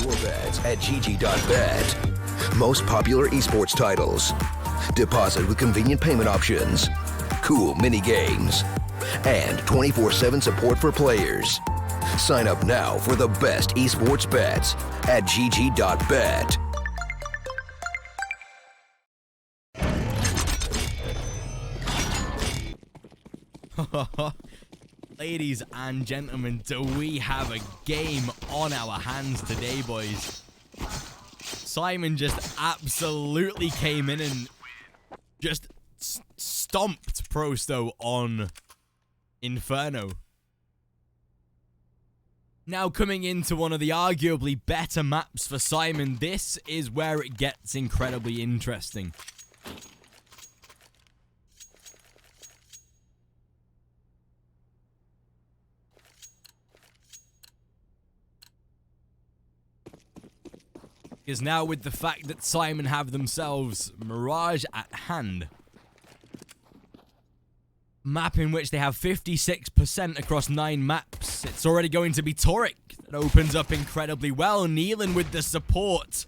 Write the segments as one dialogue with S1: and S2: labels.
S1: your bets at gg.bet. Most popular esports titles. Deposit with convenient payment options. Cool mini games. And 24/7 support for players. Sign up now for the best esports bets at gg.bet.
S2: Ladies and gentlemen, do we have a game on our hands today, boys? Syman just absolutely came in and just stomped Prosto on Inferno. Now coming into one of the arguably better maps for Syman, this is where it gets incredibly interesting. Because now with the fact that Syman have themselves Mirage at hand, map in which they have 56% across 9 maps, it's already going to be Toric that opens up incredibly well. Nealon with the support.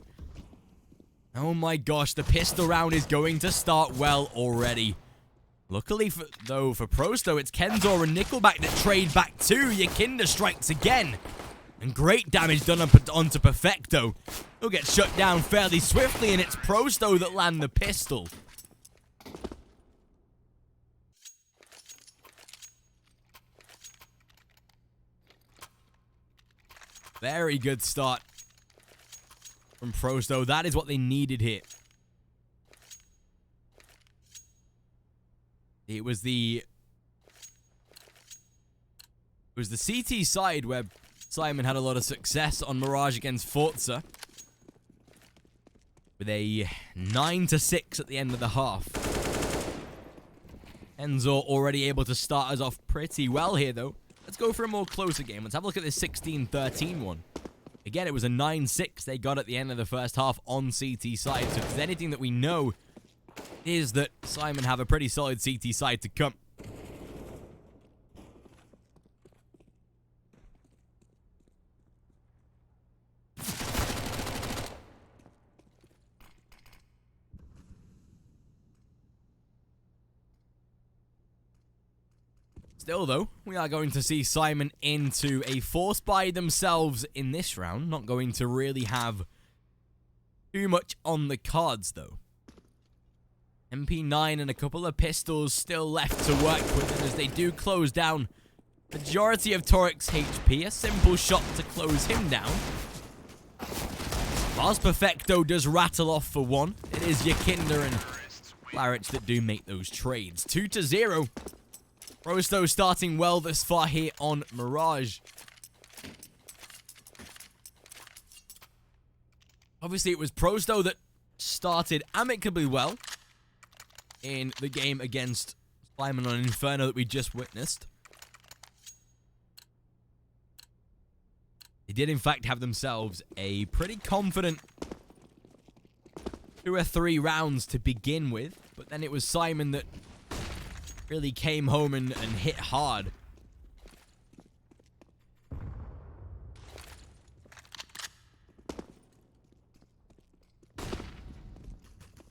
S2: Oh my gosh, the pistol round is going to start well already. Luckily for Prosto, it's Kenzor and Nickelback that trade back too. Yakinda strikes again. And great damage done onto Perfecto. He'll get shut down fairly swiftly, and it's Prosto that land the pistol. Very good start from Prosto. That is what they needed here. It was the CT side where Syman had a lot of success on Mirage against Forza, with a 9-6 at the end of the half. Enzo already able to start us off pretty well here, though. Let's go for a more closer game. Let's have a look at this 16-13 one. Again, it was a 9-6 they got at the end of the first half on CT side. So if there's anything that we know, is that Syman have a pretty solid CT side to come. Still, though, we are going to see Syman into a force by themselves in this round. Not going to really have too much on the cards, though. MP9 and a couple of pistols still left to work with, and as they do close down majority of Toric's HP, a simple shot to close him down. Whilst Perfecto does rattle off for one, it is Yakinda and Larich that do make those trades. 2-0. Prosto starting well this far here on Mirage. Obviously, it was Prosto that started amicably well in the game against Syman on Inferno that we just witnessed. They did, in fact, have themselves a pretty confident 2 or 3 rounds to begin with, but then it was Syman that really came home and hit hard.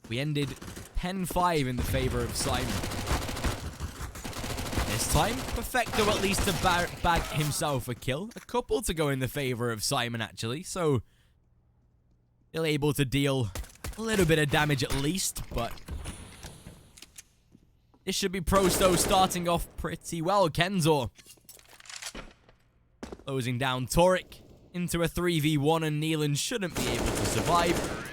S2: We ended 10-5 in the favor of Syman. This time, Perfecto at least to bag himself a kill. A couple to go in the favor of Syman, actually. So, still able to deal a little bit of damage at least, but this should be Prosto starting off pretty well. Kenzor closing down Toric into a 3v1, and Nealon shouldn't be able to survive.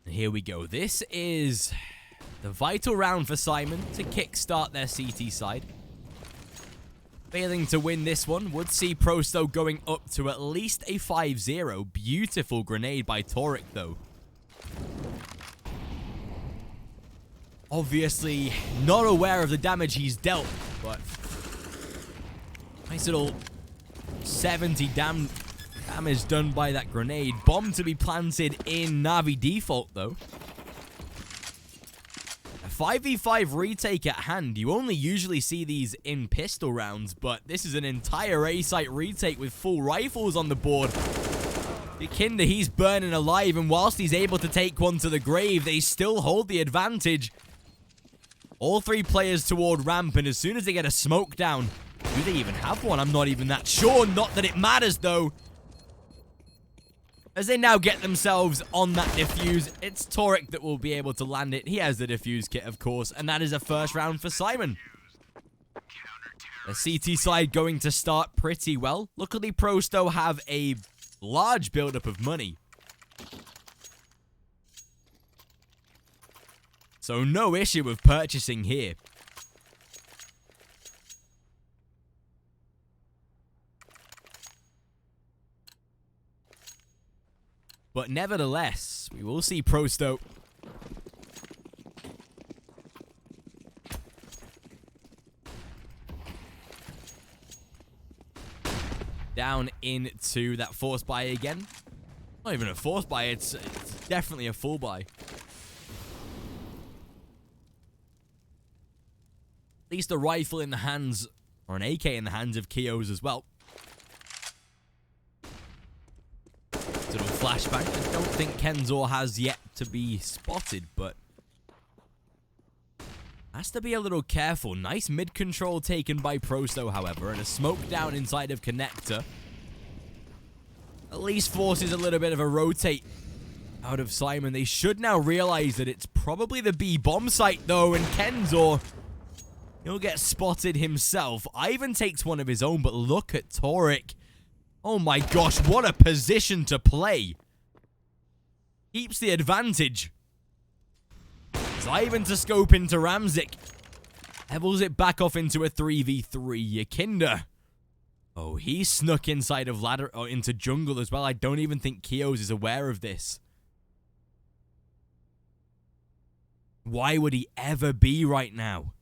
S2: Here we go. This is the vital round for Syman to kickstart their CT side. Failing to win this one would see Prosto going up to at least a 5-0. Beautiful grenade by Toric, though. obviously not aware of the damage he's dealt, but nice little 70 damage done by that grenade. Bomb to be planted in Na'Vi default, though. A 5v5 retake at hand. You only usually see these in pistol rounds, but this is an entire A-site retake with full rifles on the board. Kinder, he's burning alive, and whilst he's able to take one to the grave, they still hold the advantage. All three players toward ramp, and as soon as they get a smoke down, do they even have one? I'm not even that sure. Not that it matters, though. As they now get themselves on that defuse, it's Torek that will be able to land it. He has the defuse kit, of course, and that is a first round for Syman. The CT side going to start pretty well. Luckily, Prosto have a large buildup of money. So no issue with purchasing here. But nevertheless, we will see Prosto down into that force buy again. Not even a force buy, it's definitely a full buy. At least a rifle in the hands, or an AK in the hands of Kios as well. Little flashbang. I don't think Kenzor has yet to be spotted, but has to be a little careful. Nice mid-control taken by Prosto, however, and a smoke down inside of Connector. At least forces a little bit of a rotate out of Syman. They should now realize that it's probably the B bomb site, though, and Kenzor, he'll get spotted himself. Ivan takes one of his own, but look at Torek. Oh my gosh, what a position to play. Keeps the advantage. Ivan to scope into Ramzik. Levels it back off into a 3v3. Yakinda. Oh, he snuck inside of ladder, or into jungle as well. I don't even think Kios is aware of this. Why would he ever be right now?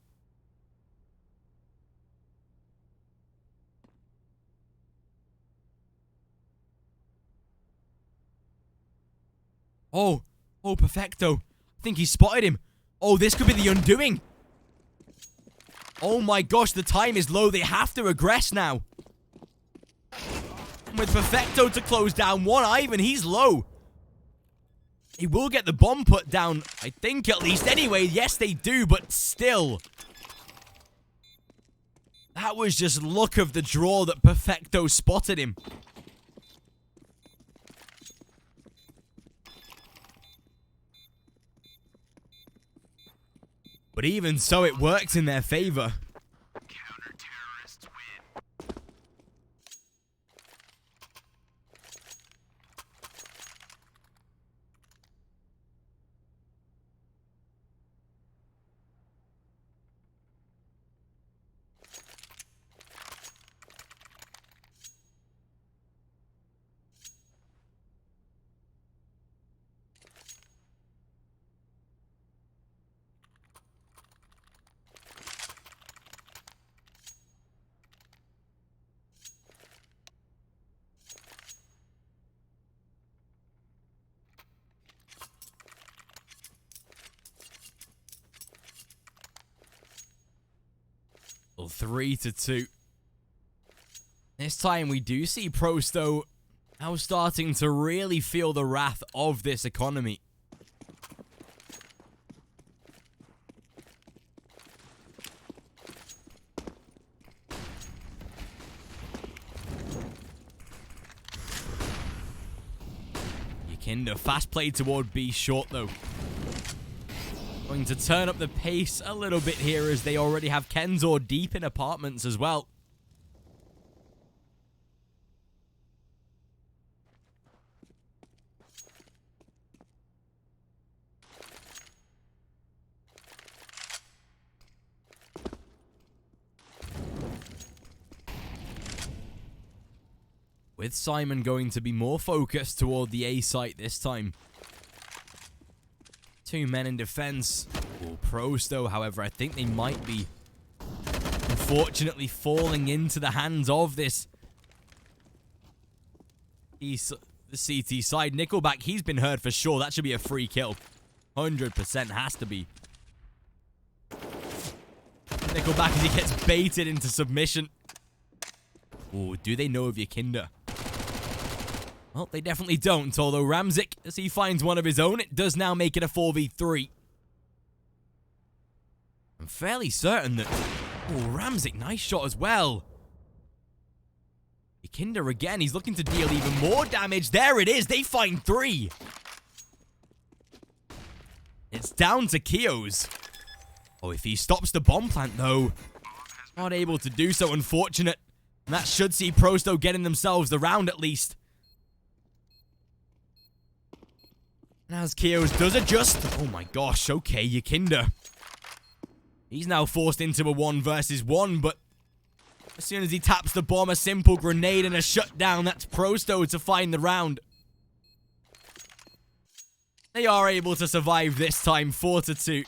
S2: Oh, Perfecto. I think he spotted him. Oh, this could be the undoing. Oh my gosh, the time is low. They have to regress now. With Perfecto to close down one, Ivan, he's low. He will get the bomb put down, I think, at least. Anyway, yes, they do, but still. That was just luck of the draw that Perfecto spotted him. But even so, it works in their favor.
S3: Counter-terrorists win.
S2: Well, 3-2. This time we do see Prosto now starting to really feel the wrath of this economy. Yakinda, fast play toward B short though. Going to turn up the pace a little bit here as they already have Kenzor deep in apartments as well. With Syman going to be more focused toward the A site this time. Two men in defense. Oh, Prosto, however, I think they might be unfortunately falling into the hands of this the CT side. Nickelback, he's been hurt for sure. That should be a free kill. 100% has to be. Nickelback as he gets baited into submission. Oh, do they know of Yakinda? Well, they definitely don't, although Ramzik, as he finds one of his own, it does now make it a 4v3. I'm fairly certain that... Oh, Ramzik, nice shot as well. Yakinda again, he's looking to deal even more damage. There it is, they find 3. It's down to Kios. Oh, if he stops the bomb plant, though, not able to do so, unfortunate. And that should see Prosto getting themselves the round at least. And as Kios does adjust. Oh my gosh, okay, Yakinda. He's now forced into a 1 versus 1, but as soon as he taps the bomb, a simple grenade and a shutdown, that's Prosto to find the round. They are able to survive this time, 4-2.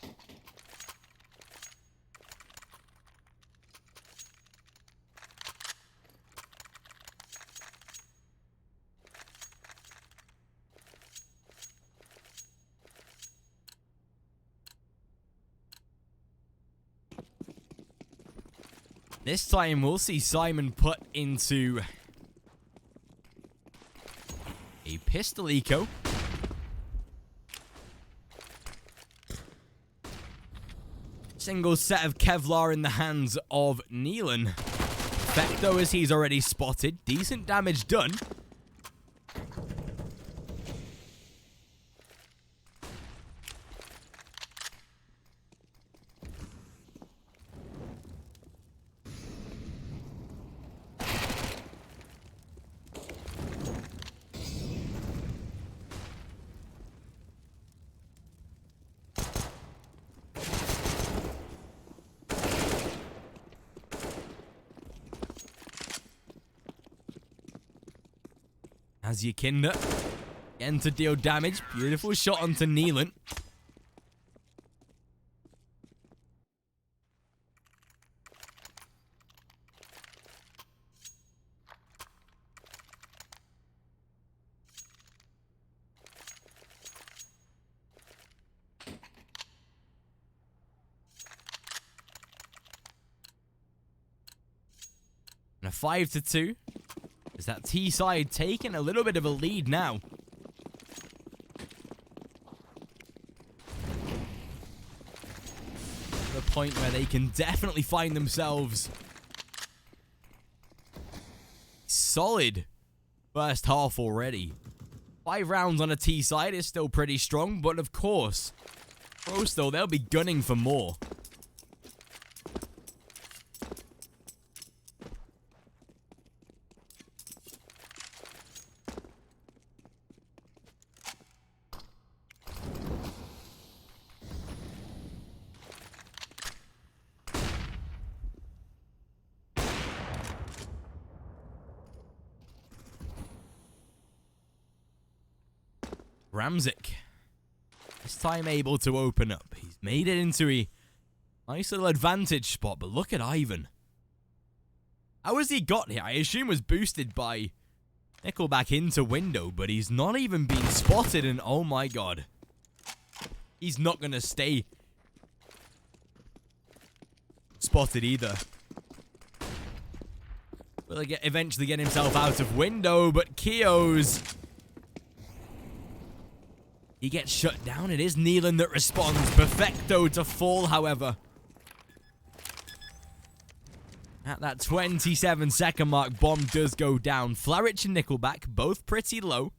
S2: This time, we'll see Syman put into a pistol eco. Single set of Kevlar in the hands of Neelan. Fecto, as he's already spotted. Decent damage done. As Yakinda, again to deal damage. Beautiful shot onto Neelan. And a 5-2. Is that T side taking a little bit of a lead now? The point where they can definitely find themselves solid first half already. 5 rounds on a T side is still pretty strong, but of course, Prosto, they'll be gunning for more. Ramzik, this time able to open up. He's made it into a nice little advantage spot, but look at Ivan. How has he got here? I assume was boosted by Nickelback into window, but he's not even been spotted, and oh my god. He's not going to stay spotted either. Will he eventually get himself out of window, but Kios... He gets shut down. It is Neelan that responds. Perfecto to fall, however. At that 27-second mark, bomb does go down. Flarich and Nickelback, both pretty low.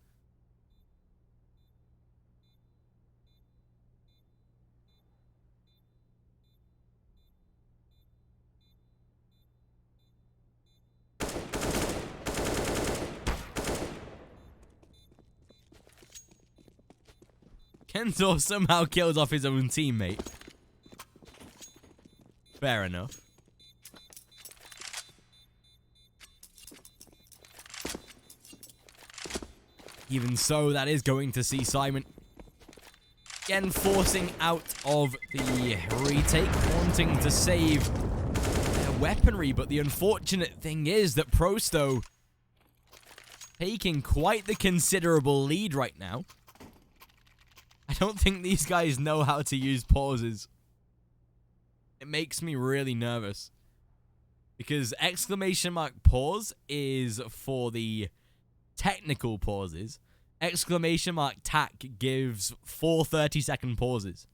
S2: Kentor somehow kills off his own teammate. Fair enough. Even so, that is going to see Syman Again, forcing out of the retake, wanting to save their weaponry, but the unfortunate thing is that Prosto taking quite the considerable lead right now. I don't think these guys know how to use pauses. It makes me really nervous. Because exclamation mark pause is for the technical pauses. Exclamation mark tac gives 4 30-second pauses.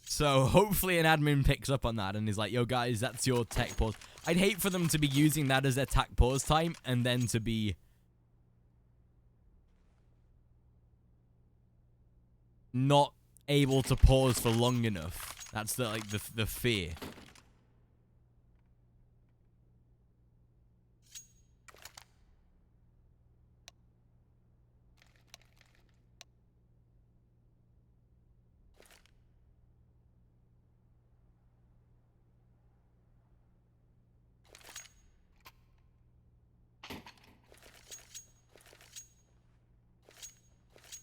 S2: So hopefully an admin picks up on that and is like, yo guys, that's your tech pause. I'd hate for them to be using that as their tac pause time and then to be not able to pause for long enough. That's the fear.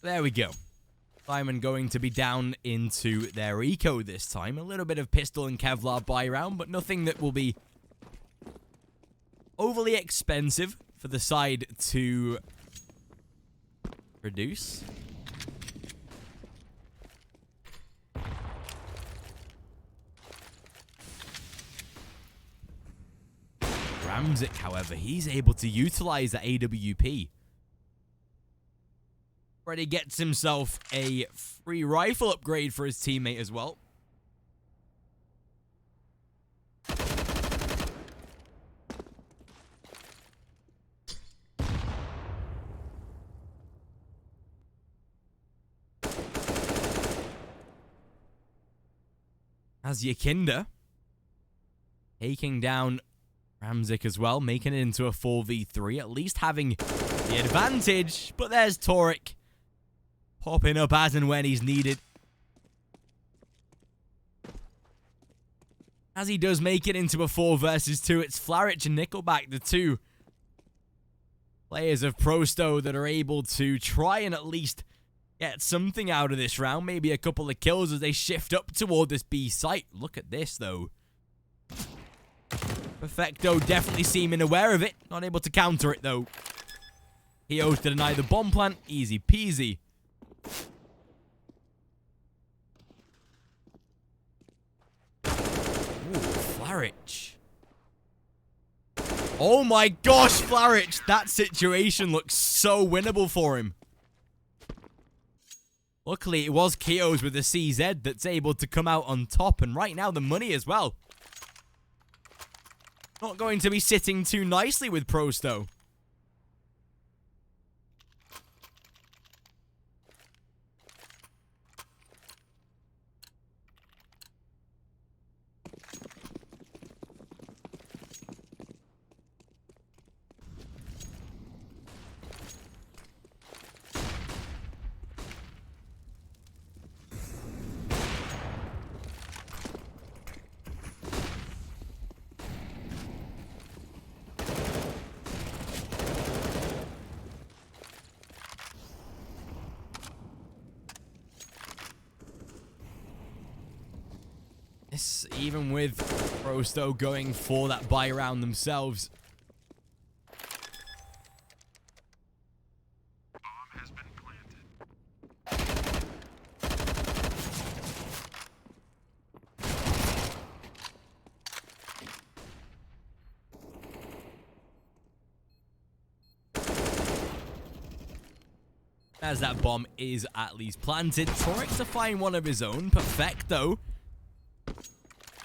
S2: There we go. Syman going to be down into their eco this time. A little bit of pistol and Kevlar buy round, but nothing that will be overly expensive for the side to produce. Ramzik, however, he's able to utilize that AWP. Already gets himself a free rifle upgrade for his teammate as well. As Yakinda taking down Ramzik as well, making it into a 4v3, at least having the advantage. But there's Torek popping up as and when he's needed. As he does make it into a 4 versus 2, it's Flarich and Nickelback, the two players of Prosto that are able to try and at least get something out of this round. Maybe a couple of kills as they shift up toward this B site. Look at this, though. Perfecto definitely seeming aware of it. Not able to counter it, though. He owes to deny the bomb plant. Easy peasy. Flarich. Oh my gosh, Flarich! That situation looks so winnable for him. Luckily, it was Keo's with the CZ that's able to come out on top, and right now the money as well. Not going to be sitting too nicely with Prosto. Even with Prosto going for that buy round themselves.
S3: Bomb has been planted.
S2: As that bomb is at least planted, trying to find one of his own. Perfecto.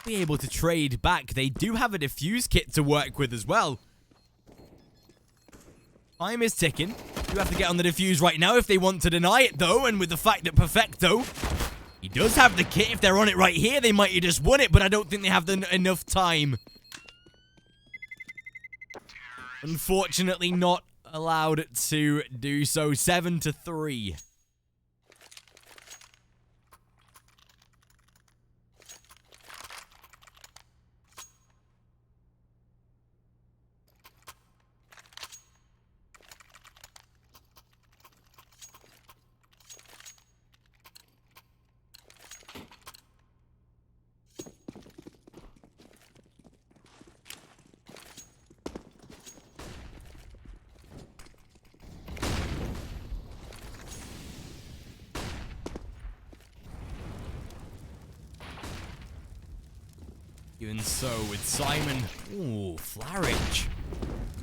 S2: Be able to trade back. They do have a defuse kit to work with as well. Time is ticking. You have to get on the defuse right now if they want to deny it, though. And with the fact that Perfecto, he does have the kit. If they're on it right here, they might have just won it, but I don't think they have enough time. Unfortunately, not allowed to do so. 7-3. Even so, with Syman. Ooh, Flarage.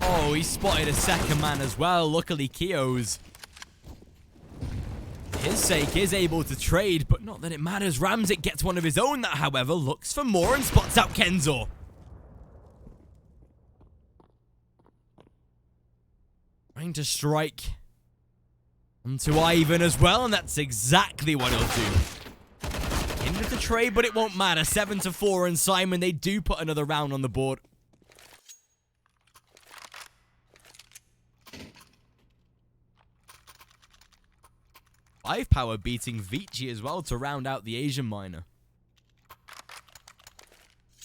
S2: Oh, he spotted a second man as well. Luckily, Keo's, for his sake, is able to trade, but not that it matters. Ramzik gets one of his own that, however, looks for more and spots out Kenzo. Trying to strike onto Ivan as well, and that's exactly what he'll do. Into the trade, but it won't matter. 7-4, and Syman, they do put another round on the board. Fivepower beating Vici as well to round out the Asian miner.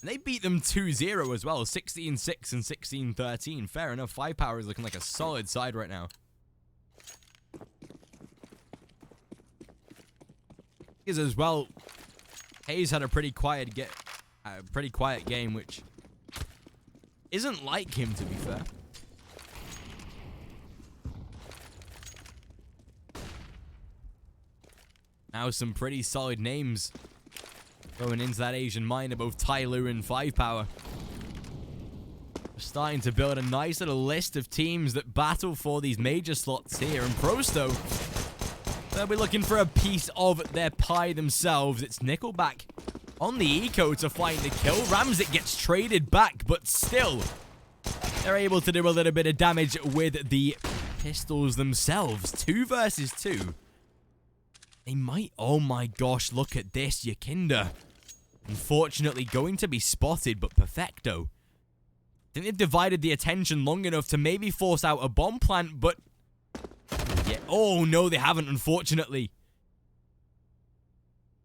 S2: And they beat them 2-0 as well. 16-6 and 16-13. Fair enough. Fivepower is looking like a solid side right now. Is as well. Hayes had a pretty quiet game, which isn't like him, to be fair. Now some pretty solid names going into that Asian miner, both Tyloo and Fivepower. We're starting to build a nice little list of teams that battle for these major slots here. And Prosto, they'll be looking for a piece of their pie themselves. It's Nickelback on the eco to find the kill. Ramzik gets traded back, but still, they're able to do a little bit of damage with the pistols themselves. 2 versus 2. They might... Oh my gosh, look at this. Yakinda, unfortunately, going to be spotted, but perfecto. I think they've divided the attention long enough to maybe force out a bomb plant, but... yeah. Oh, no, they haven't, unfortunately.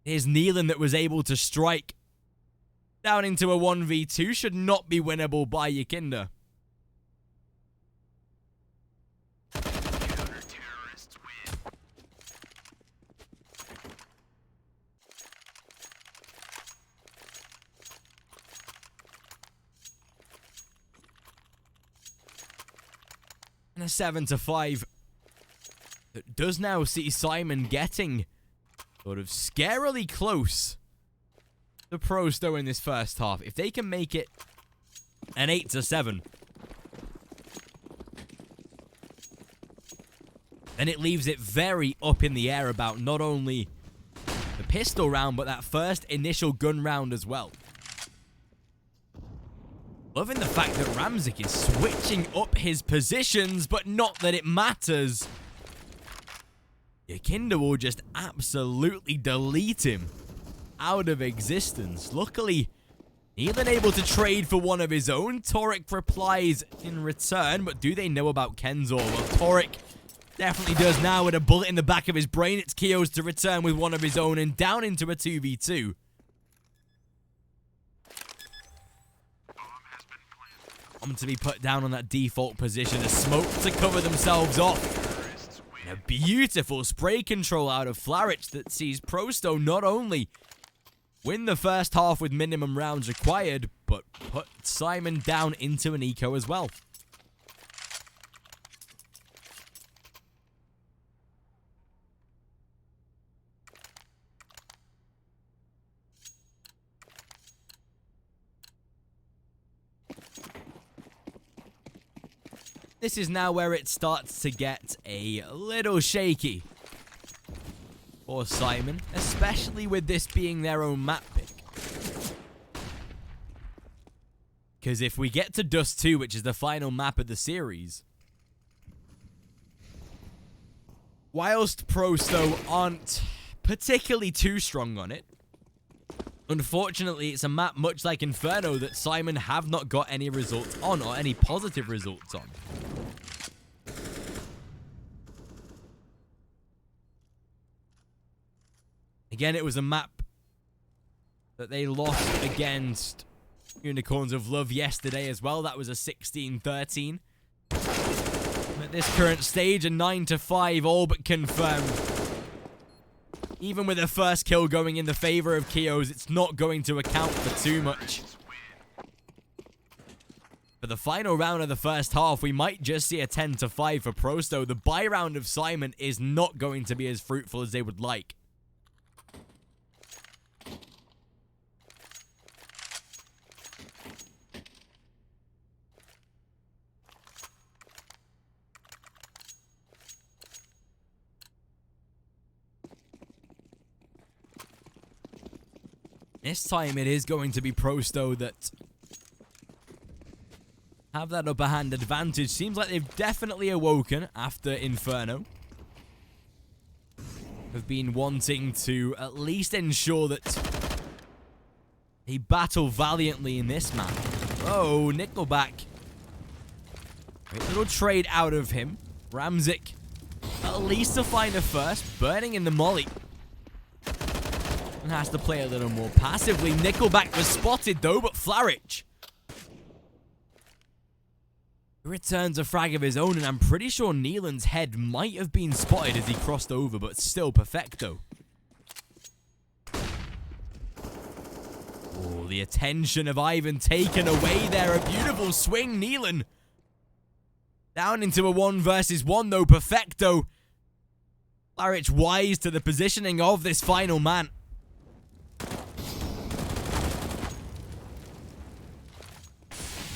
S2: Here's Neelan that was able to strike down into a 1v2. Should not be winnable by Yakinda. And a 7-5 that does now see Syman getting sort of scarily close to Prosto in this first half. If they can make it an 8-7, then it leaves it very up in the air about not only the pistol round, but that first initial gun round as well. Loving the fact that Ramzik is switching up his positions, but not that it matters. Yakinda will just absolutely delete him out of existence. Luckily, Neelan able to trade for one of his own. Torek replies in return, but do they know about Kenzor? Well, Torek definitely does now with a bullet in the back of his brain. It's Keo's to return with one of his own and down into a 2v2. To be put down on that default position. A smoke to cover themselves off. And a beautiful spray control out of Flarich that sees Prosto not only win the first half with minimum rounds required, but put Syman down into an eco as well. This is now where it starts to get a little shaky for Syman, especially with this being their own map pick. Because if we get to Dust 2, which is the final map of the series, whilst Prosto aren't particularly too strong on it, unfortunately, it's a map much like Inferno that Syman have not got any results on, or any positive results on. Again, it was a map that they lost against Unicorns of Love yesterday as well. That was a 16-13. At this current stage, a 9-5, all but confirmed. Even with a first kill going in the favor of Keo's, it's not going to account for too much. For the final round of the first half, we might just see a 10-5 for Prosto. The buy round of Syman is not going to be as fruitful as they would like. This time it is going to be Prosto that have that upper hand advantage. Seems like they've definitely awoken after Inferno. Have been wanting to at least ensure that they battle valiantly in this map. Oh, Nickelback. Great little trade out of him. Ramzik, at least to find a first. Burning in the molly. And has to play a little more passively. Nickelback was spotted though, but Flaric returns a frag of his own, and I'm pretty sure Neelan's head might have been spotted as he crossed over, but still perfecto. Oh, the attention of Ivan taken away there. A beautiful swing, Neelan. Down into a 1 versus 1 though, perfecto. Flaric wise to the positioning of this final man.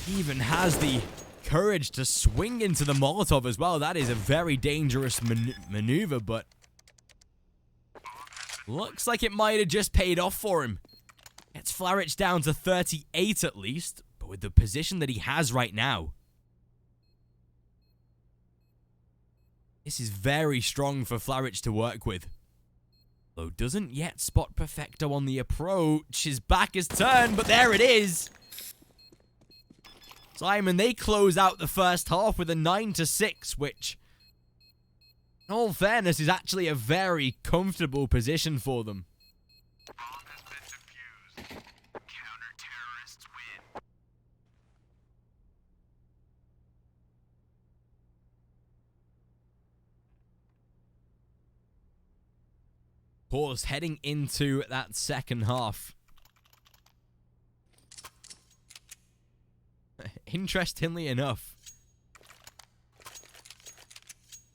S2: He even has the courage to swing into the Molotov as well. That is a very dangerous maneuver, but looks like it might have just paid off for him. Gets Flaric down to 38 at least, but with the position that he has right now, this is very strong for Flaric to work with. Though doesn't yet spot perfecto on the approach. His back is turned, but there it is. Syman, they close out the first half with a 9-6, which, in all fairness, is actually a very comfortable position for them.
S3: Bomb has been defused. Counter-terrorists win.
S2: Of course, heading into that second half. Interestingly enough,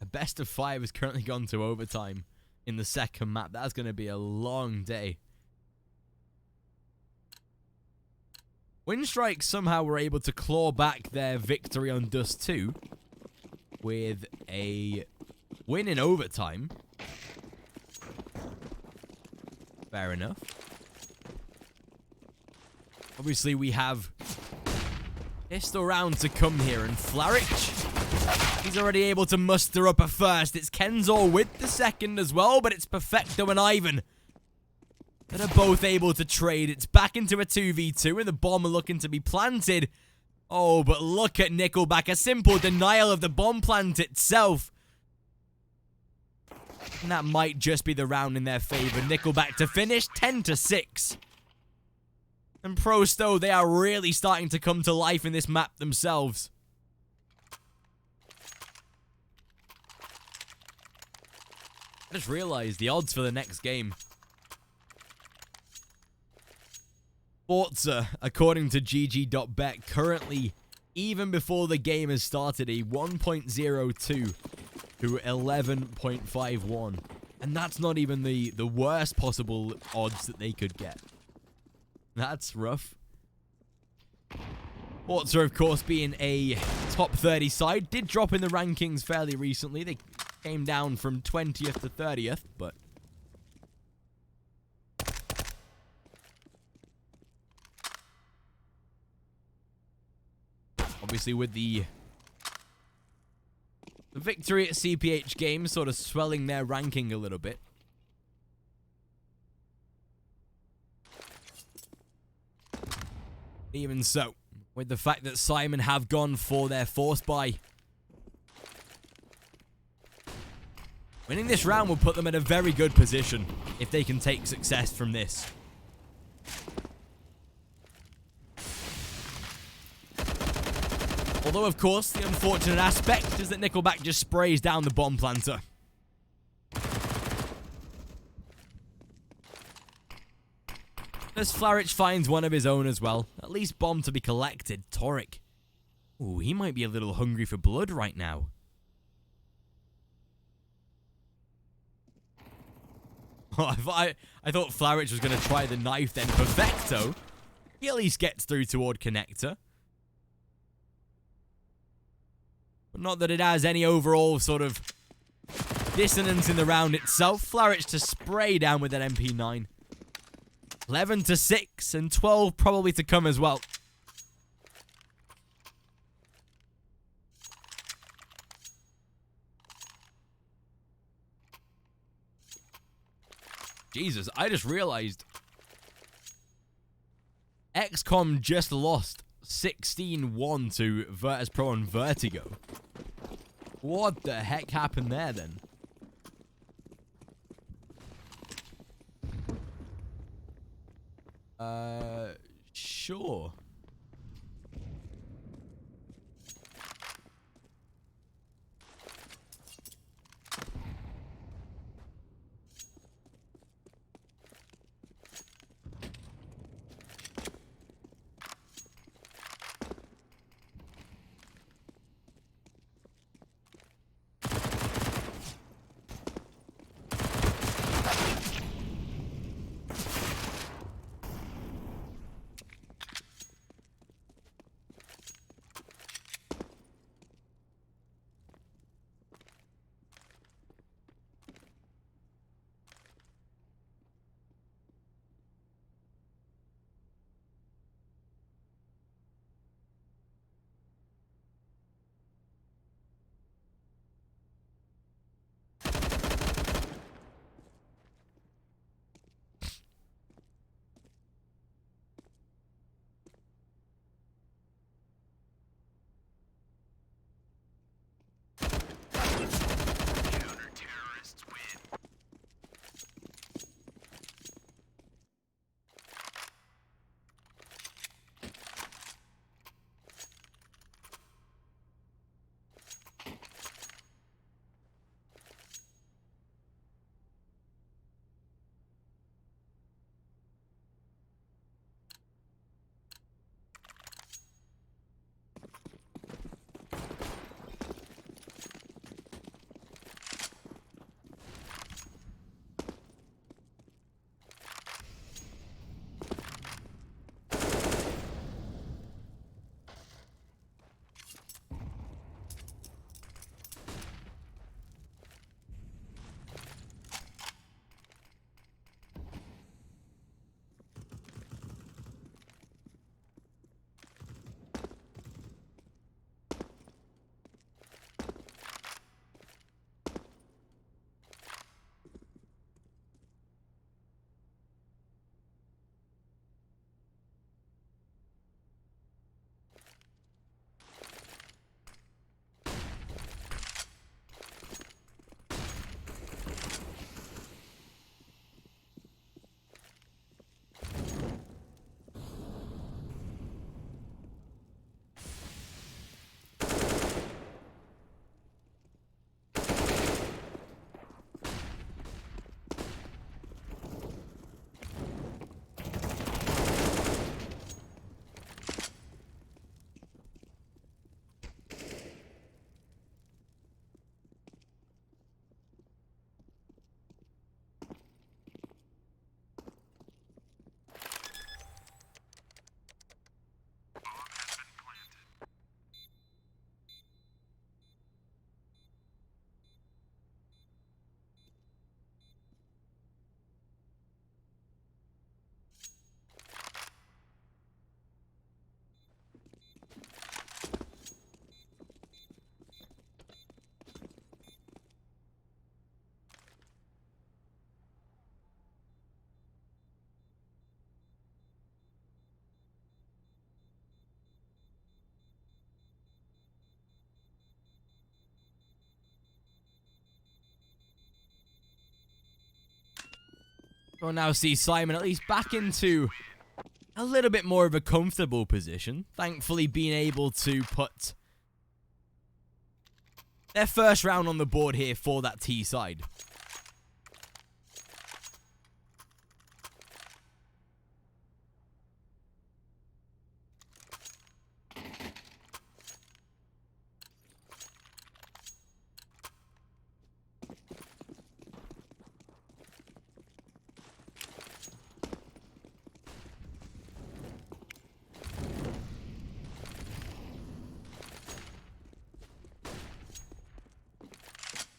S2: a best of 5 has currently gone to overtime in the second map. That's going to be a long day. Windstrike somehow were able to claw back their victory on Dust 2 with a win in overtime. Fair enough. Obviously, we have pistol round to come here, and Flaric, he's already able to muster up a first. It's Kenzor with the second as well, but it's Perfecto and Ivan that are both able to trade. It's back into a 2v2, and the bomb are looking to be planted. Oh, but look at Nickelback, a simple denial of the bomb plant itself. And that might just be the round in their favor. Nickelback to finish, 10-6. And Prosto, they are really starting to come to life in this map themselves. I just realized the odds for the next game. Forza, according to GG.bet, currently, even before the game has started, a 1.02 to 11.51. And that's not even the worst possible odds that they could get. That's rough. Forza, of course, being a top 30 side, did drop in the rankings fairly recently. They came down from 20th to 30th, but obviously with the victory at CPH Games sort of swelling their ranking a little bit. Even so, with the fact that Syman have gone for their force buy, winning this round will put them in a very good position if they can take success from this. Although, of course, the unfortunate aspect is that Nickelback just sprays down the bomb planter. As Flaric finds one of his own as well. At least bomb to be collected. Toric. Ooh, he might be a little hungry for blood right now. Oh, I thought Flaric was going to try the knife then. Perfecto. He at least gets through toward Connector. But not that it has any overall sort of dissonance in the round itself. Flaric to spray down with that MP9. 11 to 6 and 12 probably to come as well. Jesus, I just realized XCOM just lost 16-1 to Virtus Pro on Vertigo. What the heck happened there then? Sure.
S3: Counter-terrorists win.
S2: We'll now see Syman at least back into a little bit more of a comfortable position. Thankfully being able to put their first round on the board here for that T side.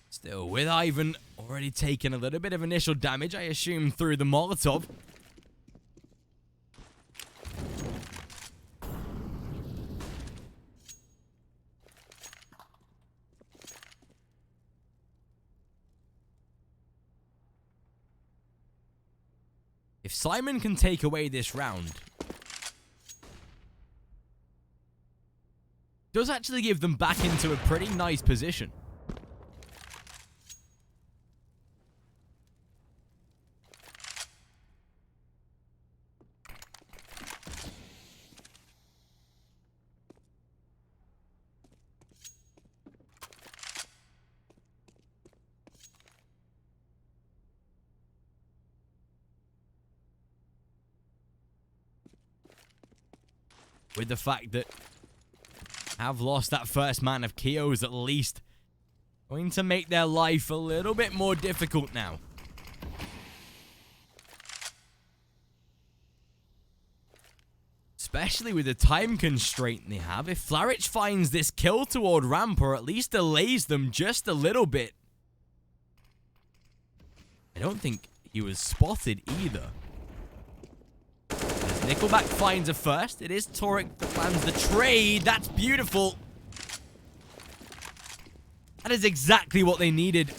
S2: Still, with Ivan already taking a little bit of initial damage, I assume, through the Molotov. If Syman can take away this round, does actually give them back into a pretty nice position. With the fact that have lost that first man of Keo's, at least going to make their life a little bit more difficult now. Especially with the time constraint they have. If Flarich finds this kill toward ramp, or at least delays them just a little bit. I don't think he was spotted either. Nickelback finds a first. It is Torek that lands the trade. That's beautiful. That is exactly what they needed.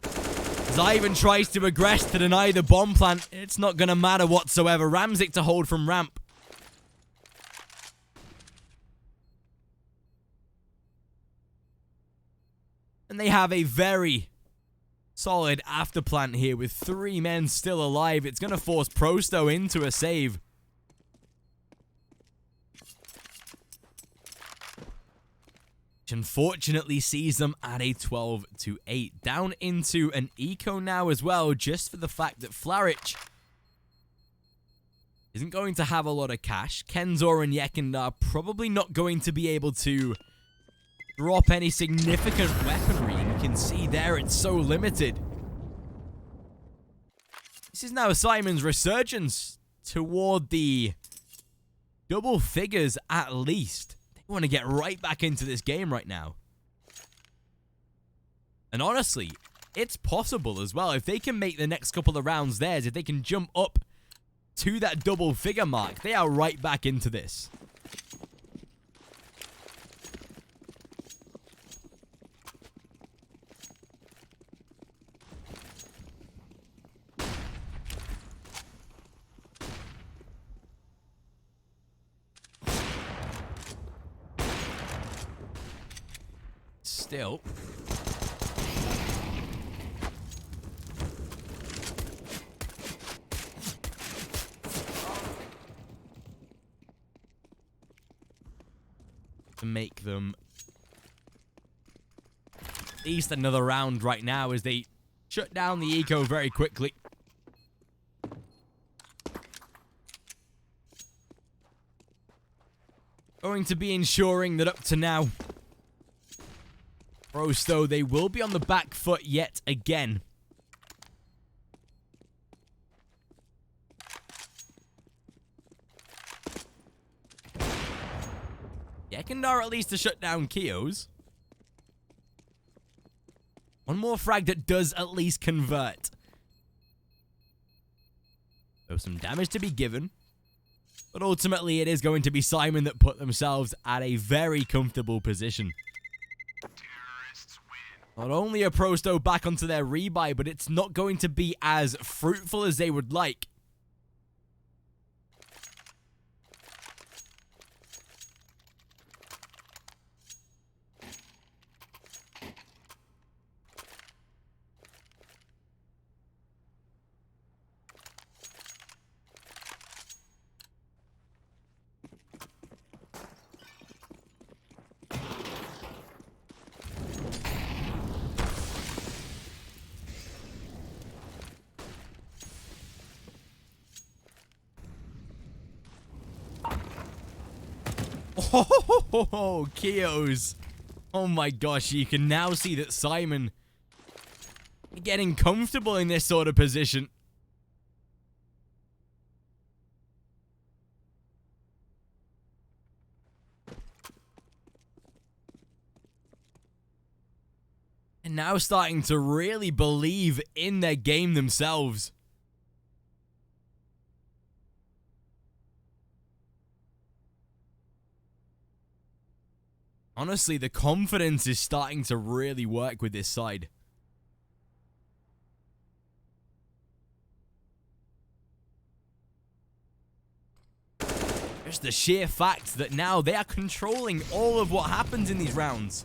S2: Zyvan tries to aggress to deny the bomb plant. It's not going to matter whatsoever. Ramzik to hold from ramp. And they have a very solid afterplant here with 3 men still alive. It's going to force Prosto into a save. Which unfortunately sees them at a 12-8. Down into an eco now as well, just for the fact that Flarich isn't going to have a lot of cash. Kenzor and Yekend are probably not going to be able to drop any significant weaponry. You can see there it's so limited. This is now Syman's resurgence toward the double figures at least. They want to get right back into this game right now. And honestly, it's possible as well. If they can make the next couple of rounds theirs, if they can jump up to that double figure mark, they are right back into this. Still. To make them at least another round right now as they shut down the eco very quickly. Going to be ensuring that up to now, Prosto, they will be on the back foot yet again. Yekindar at least to shut down Keo's. One more frag that does at least convert. So some damage to be given. But ultimately it is going to be Syman that put themselves at a very comfortable position. Not only are Prosto back onto their rebuy, but it's not going to be as fruitful as they would like. Oh, Keo's. Oh my gosh, you can now see that Syman getting comfortable in this sort of position. And now starting to really believe in their game themselves. Honestly, the confidence is starting to really work with this side. Just the sheer fact that now they are controlling all of what happens in these rounds.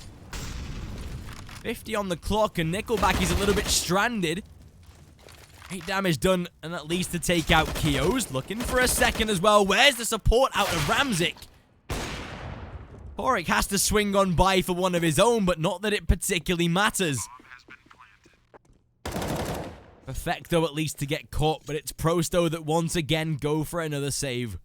S2: 50 on the clock, and Nickelback is a little bit stranded. 8 damage done, and at least to take out Kio's. Looking for a second as well. Where's the support out of Ramzik? Toric has to swing on by for one of his own, but not that it particularly matters. Perfecto at least to get caught, but it's Prosto that once again go for another save.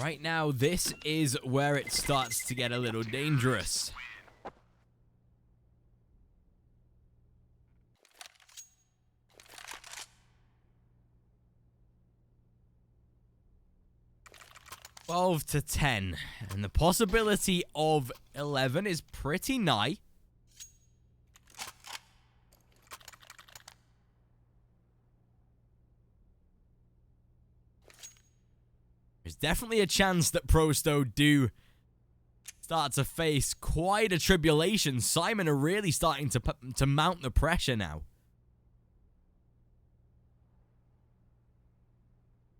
S2: Right now, this is where it starts to get a little dangerous. $12-10, and the possibility of 11 is pretty nigh. There's definitely a chance that Prosto do start to face quite a tribulation. Syman are really starting to mount the pressure now.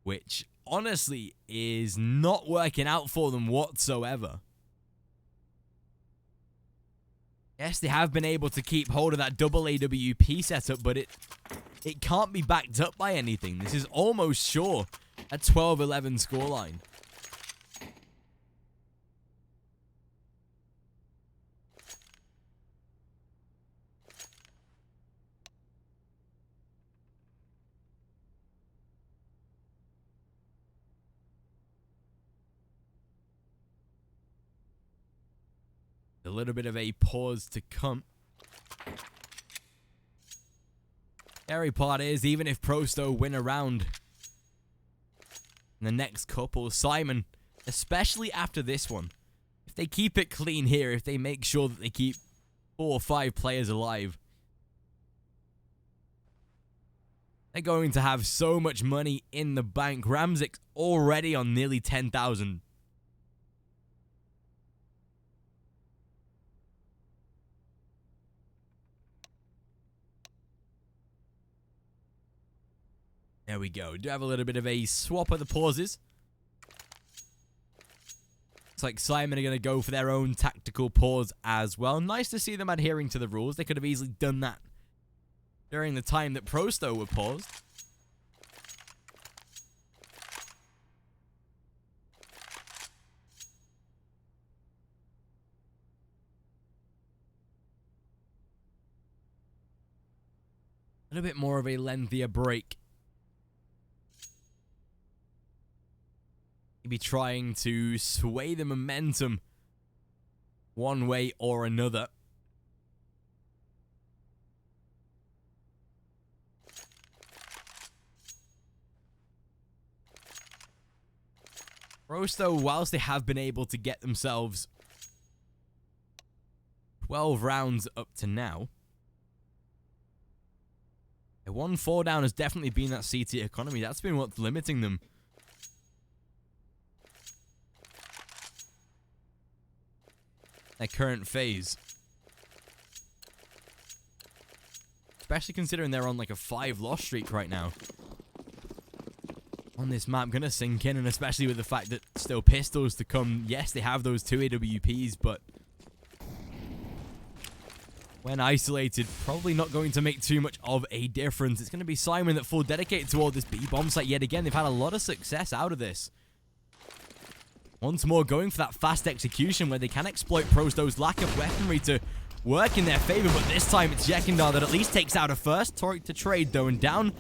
S2: Which, honestly, is not working out for them whatsoever. Yes, they have been able to keep hold of that double AWP setup, but it can't be backed up by anything. This is almost sure a 12-11 scoreline. A little bit of a pause to come. Scary part is, even if Prosto win a round in the next couple, Syman, especially after this one, if they keep it clean here, if they make sure that they keep 4 or 5 players alive, they're going to have so much money in the bank. Ramzik's already on nearly 10,000. There we go. Do have a little bit of a swap of the pauses. Looks like Syman are going to go for their own tactical pause as well. Nice to see them adhering to the rules. They could have easily done that during the time that Prosto were paused. A little bit more of a lengthier break. Maybe trying to sway the momentum one way or another. Prosto, whilst they have been able to get themselves 12 rounds up to now, a 1-4 down has definitely been that CT economy. That's been what's limiting them. Their current phase. Especially considering they're on like a 5-loss streak right now. On this map, gonna sink in, and especially with the fact that still pistols to come. Yes, they have those 2 AWPs, but when isolated, probably not going to make too much of a difference. It's going to be Syman that full dedicated toward this B bomb site yet again. They've had a lot of success out of this. Once more going for that fast execution where they can exploit Prosto's lack of weaponry to work in their favor, but this time it's Yekindar that at least takes out a first. Toric to trade though, and down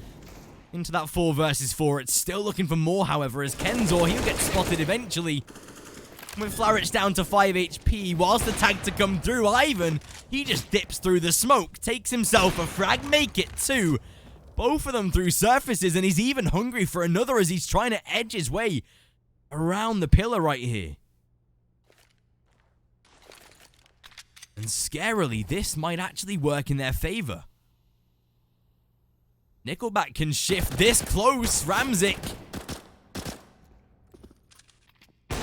S2: into that 4 versus 4. It's still looking for more, however, as Kenzor, he'll get spotted eventually. With Flarich down to 5 HP, whilst the tag to come through, Ivan, he just dips through the smoke, takes himself a frag, make it 2. Both of them through surfaces, and he's even hungry for another as he's trying to edge his way around the pillar right here. And scarily, this might actually work in their favor. Nickelback can shift this close. Ramzik. At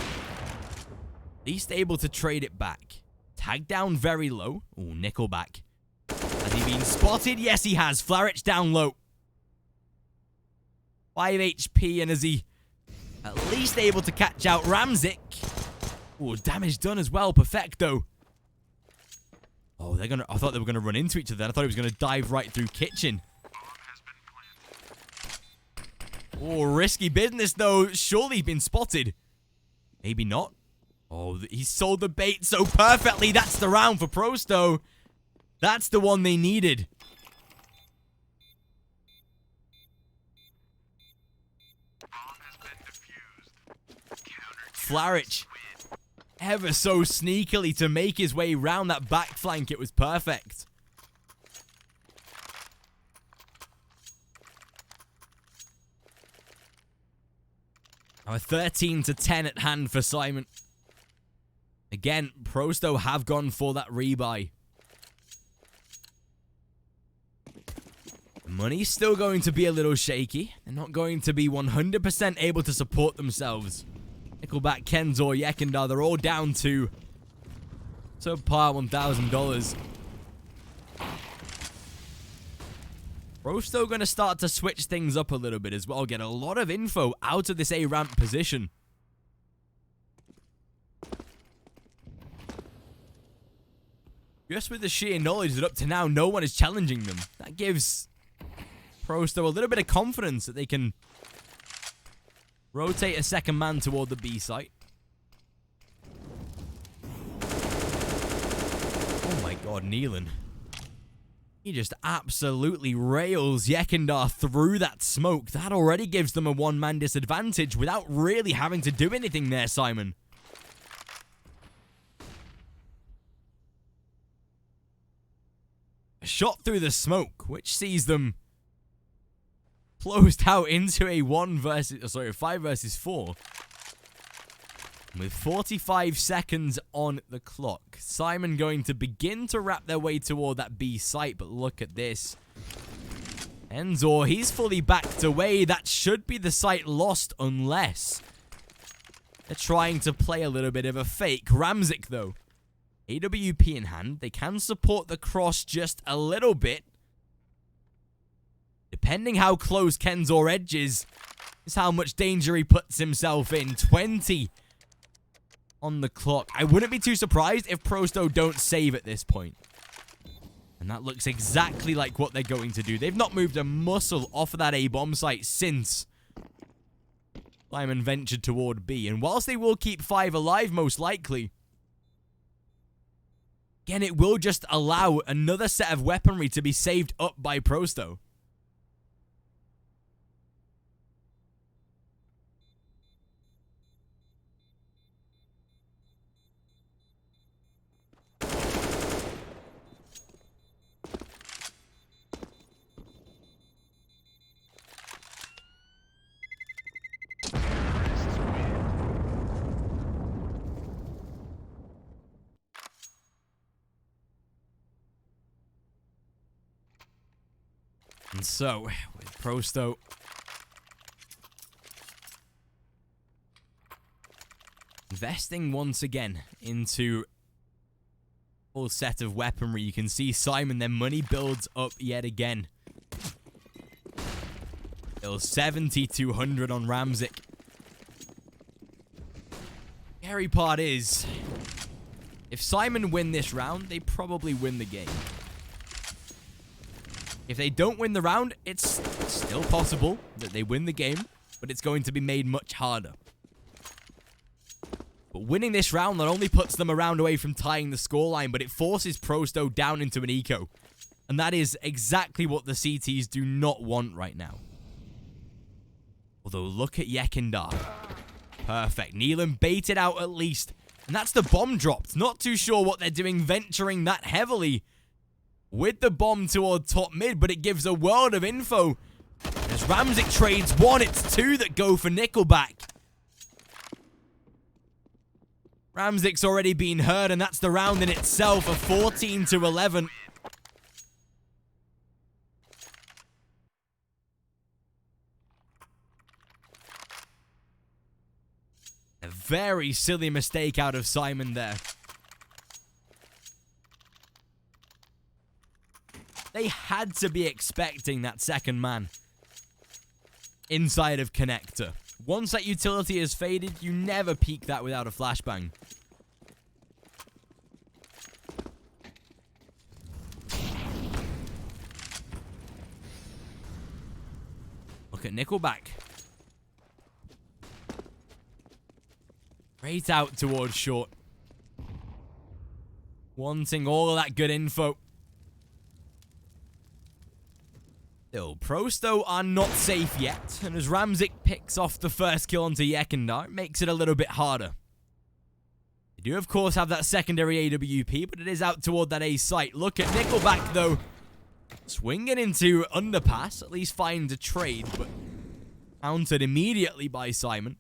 S2: least able to trade it back. Tag down very low. Oh, Nickelback. Has he been spotted? Yes, he has. Flarich down low. 5 HP, and is he at least able to catch out Ramzik? Oh, damage done as well. Perfecto. Oh, I thought they were gonna run into each other. I thought he was gonna dive right through Kitchen. Oh, risky business though. Surely been spotted. Maybe not. Oh, he sold the bait so perfectly. That's the round for Prosto. That's the one they needed. Flarich, ever so sneakily to make his way round that back flank. It was perfect. Now a 13-10 at hand for Syman. Again, Prosto have gone for that rebuy. Money's still going to be a little shaky. They're not going to be 100% able to support themselves. Nickelback, Kenzor, Yekindar, they're all down to subpar $1,000. Prosto going to start to switch things up a little bit as well. Get a lot of info out of this A-ramp position. Just with the sheer knowledge that up to now no one is challenging them. That gives Prosto a little bit of confidence that they can rotate a second man toward the B site. Oh my god, Nealon. He just absolutely rails Yekindar through that smoke. That already gives them a one-man disadvantage without really having to do anything there, Syman. A shot through the smoke, which sees them closed out into a 5 versus 4. With 45 seconds on the clock. Syman going to begin to wrap their way toward that B site, but look at this. Enzor, he's fully backed away. That should be the site lost unless they're trying to play a little bit of a fake. Ramzik, though. AWP in hand. They can support the cross just a little bit. Depending how close Kenzor edges, is how much danger he puts himself in. 20 on the clock. I wouldn't be too surprised if Prosto don't save at this point. And that looks exactly like what they're going to do. They've not moved a muscle off of that A-bomb site since Syman ventured toward B. And whilst they will keep 5 alive, most likely, again, it will just allow another set of weaponry to be saved up by Prosto. And so, with Prosto investing once again into a full set of weaponry, you can see Syman, their money builds up yet again. Still 7,200 on Ramzik. Scary part is, if Syman win this round, they probably win the game. If they don't win the round, it's still possible that they win the game, but it's going to be made much harder. But winning this round not only puts them a round away from tying the scoreline, but it forces Prosto down into an eco. And that is exactly what the CTs do not want right now. Although, look at Yekindar. Perfect. Nealon baited out at least. And that's the bomb dropped. Not too sure what they're doing venturing that heavily with the bomb toward top mid, but it gives a world of info. As Ramzik trades 1, it's 2 that go for Nickelback. Ramzik's already been hurt, and that's the round in itself, a 14-11. A very silly mistake out of Syman there. They had to be expecting that second man inside of connector. Once that utility is faded, you never peek that without a flashbang. Look at Nickelback. Right out towards short. Wanting all of that good info. Still, Pros though are not safe yet, and as Ramzik picks off the first kill onto Yekindar, it makes it a little bit harder. They do of course have that secondary AWP, but it is out toward that A site. Look at Nickelback though, swinging into underpass, at least finds a trade, but countered immediately by Syman.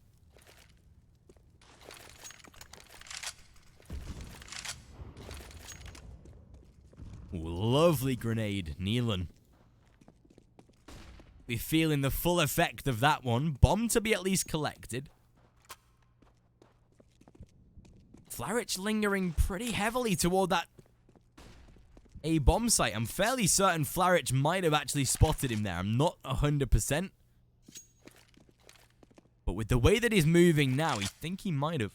S2: Ooh, lovely grenade, Neelan. Be feeling the full effect of that one. Bomb to be at least collected. Flarich lingering pretty heavily toward that A bomb site. I'm fairly certain Flarich might have actually spotted him there. I'm not 100%. But with the way that he's moving now, I think he might have.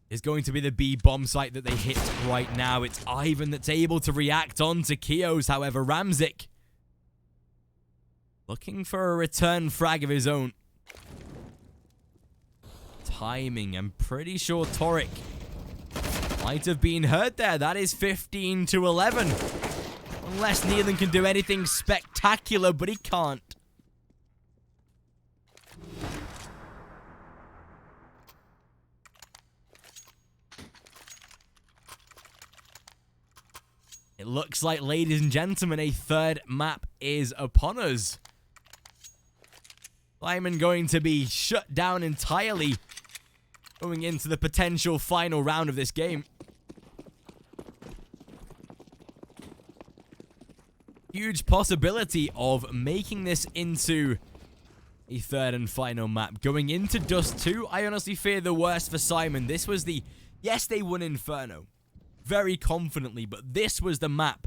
S2: Is going to be the B bomb site that they hit right now. It's Ivan that's able to react on to Kios. However, Ramzik looking for a return frag of his own. Timing. I'm pretty sure Torek might have been hurt there. That is 15-11. Unless Neelan can do anything spectacular, but he can't. It looks like, ladies and gentlemen, a third map is upon us. Syman going to be shut down entirely going into the potential final round of this game. Huge possibility of making this into a third and final map. Going into Dust 2, I honestly fear the worst for Syman. This was the... Yes, they won Inferno very confidently, but this was the map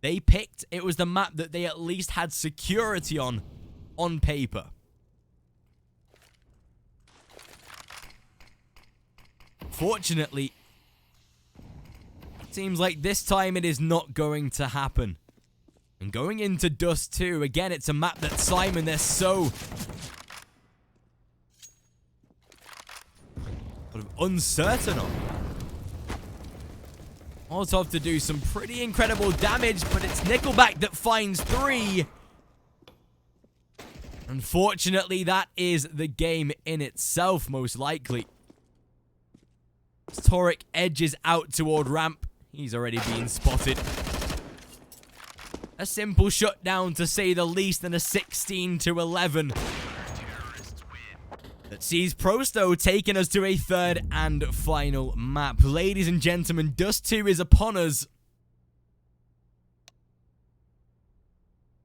S2: they picked. It was the map that they at least had security on paper. Fortunately, it seems like this time it is not going to happen. And going into Dust 2, again, it's a map that Syman, they're so sort of uncertain on. Molotov to do some pretty incredible damage, but it's Nickelback that finds 3. Unfortunately, that is the game in itself, most likely. Torek edges out toward ramp. He's already been spotted. A simple shutdown, to say the least, and a 16-11. That sees Prosto taking us to a third and final map. Ladies and gentlemen, Dust 2 is upon us.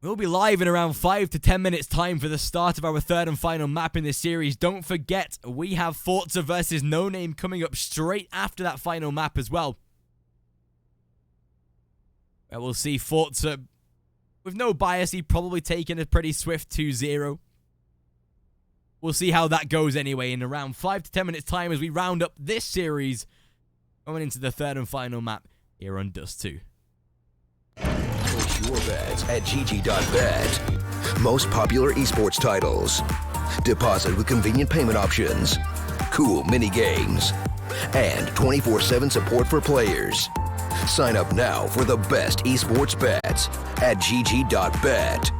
S2: We'll be live in around 5 to 10 minutes time for the start of our third and final map in this series. Don't forget, we have Forza versus No Name coming up straight after that final map as well. Where we'll see Forza, with no bias, he probably taking a pretty swift 2-0. We'll see how that goes anyway in around 5 to 10 minutes time as we round up this series going into the third and final map here on Dust 2.
S1: Place your bets at gg.bet. Most popular esports titles. Deposit with convenient payment options. Cool mini games. And 24/7 support for players. Sign up now for the best esports bets at gg.bet.